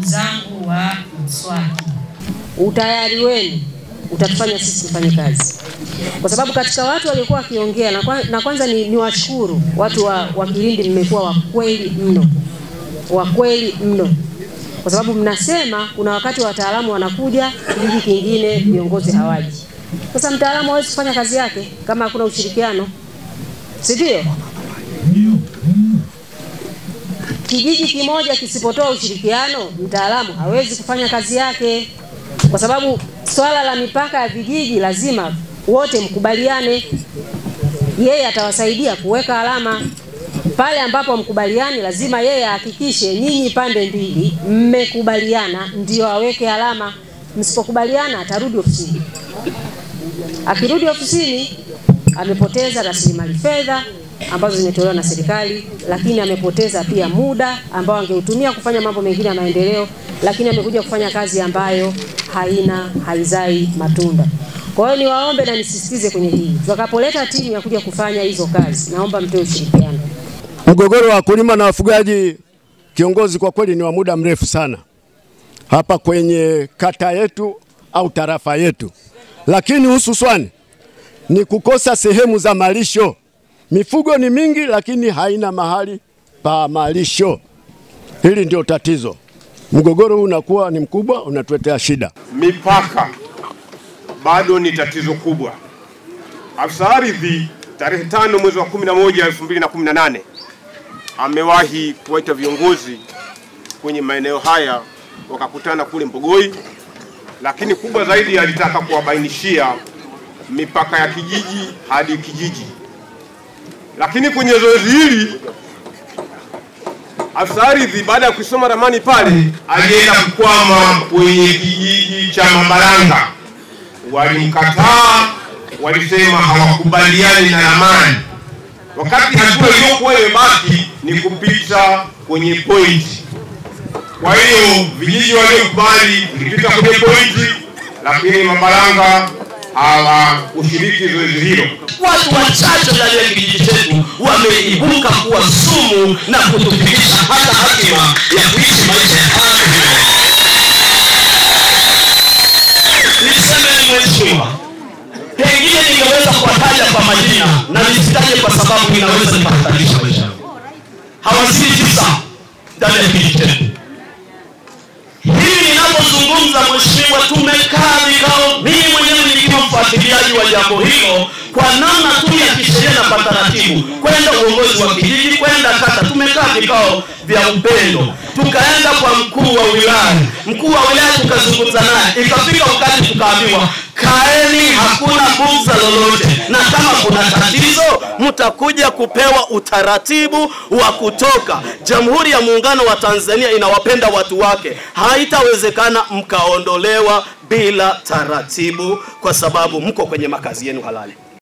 zangu wa mswaki. Utayari wenu utatufanya sisi tufanye kazi, kwa sababu katika watu waliokuwa wakiongea na kwanza ni washukuru watu wa Kilindi, mmekuwa wa kweli mno, kwa sababu mnasema kuna wakati wataalamu wanakuja kijiji kingine viongozi hawaji. Sasa mtaalamu hawezi kufanya kazi yake kama hakuna ushirikiano, si ndio? Kijiji kimoja kisipotoa ushirikiano, mtaalamu hawezi kufanya kazi yake, kwa sababu swala la mipaka ya vijiji lazima wote mkubaliane. Yeye atawasaidia kuweka alama pale ambapo mkubaliani, lazima yeye ahakikishe nyinyi pande mbili mmekubaliana ndio aweke alama. Msipokubaliana atarudi ofisini. Akirudi ofisini amepoteza rasilimali fedha ambazo zimetolewa na serikali, lakini amepoteza pia muda ambao angeutumia kufanya mambo mengine ya maendeleo, lakini amekuja kufanya kazi ambayo haizai matunda. Kwa hiyo niwaombe na nisisitize kwenye hii, tutakapoleta timu ya kuja kufanya hizo kazi, naomba mtoe ushirikiano. Mgogoro wa wakulima na wafugaji, kiongozi, kwa kweli ni wa muda mrefu sana hapa kwenye kata yetu au tarafa yetu, lakini hususani ni kukosa sehemu za malisho. Mifugo ni mingi lakini haina mahali pa malisho. Hili ndio tatizo. Mgogoro huu unakuwa ni mkubwa, unatuletea shida. Mipaka bado ni tatizo kubwa. Afisa ardhi tarehe 5 mwezi wa 11 2018 amewahi kuwaita viongozi kwenye maeneo haya, wakakutana kule Mbogoi, lakini kubwa zaidi alitaka kuwabainishia mipaka ya kijiji hadi kijiji. Lakini kwenye zoezi hili afisa ardhi baada ya kusoma ramani pale alienda kukwama kwenye kijiji cha Mabaranga. Walimkataa, walisema hawakubaliani na ramani, wakati hatua iliyokuwa imebaki ni kupita kwenye pointi. Kwa hiyo vijiji waliokubali vilipita kwenye pointi, lakini Mabaranga hawakushiriki zoezi hilo. Watu wachache ndani ya kijiji chetu wameibuka kuwa sumu na kutufikisha hata hatima ya kuishi maisha ya haki. Niseme mheshimiwa, pengine ningeweza kuwataja kwa majina na nisitaje kwa sababu ninaweza nikahatarisha maisha. Hawazidi 9 ndani ya kijiji chetu. Hii ninapozungumza mheshimiwa, tumekaa vikao, mimi mwenyewe nikiwa mfuatiliaji wa jambo hilo kwa namna tu ya kisheria na kwa taratibu, kwenda uongozi wa kijiji, kwenda kata, tumekaa vikao vya upendo. Tukaenda kwa mkuu wa wilaya tukazungumza naye, ikafika wakati tukaambiwa kaeni, hakuna bugza lolote, na kama kuna tatizo mtakuja kupewa utaratibu wa kutoka. Jamhuri ya Muungano wa Tanzania inawapenda watu wake, haitawezekana mkaondolewa bila taratibu, kwa sababu mko kwenye makazi yenu halali.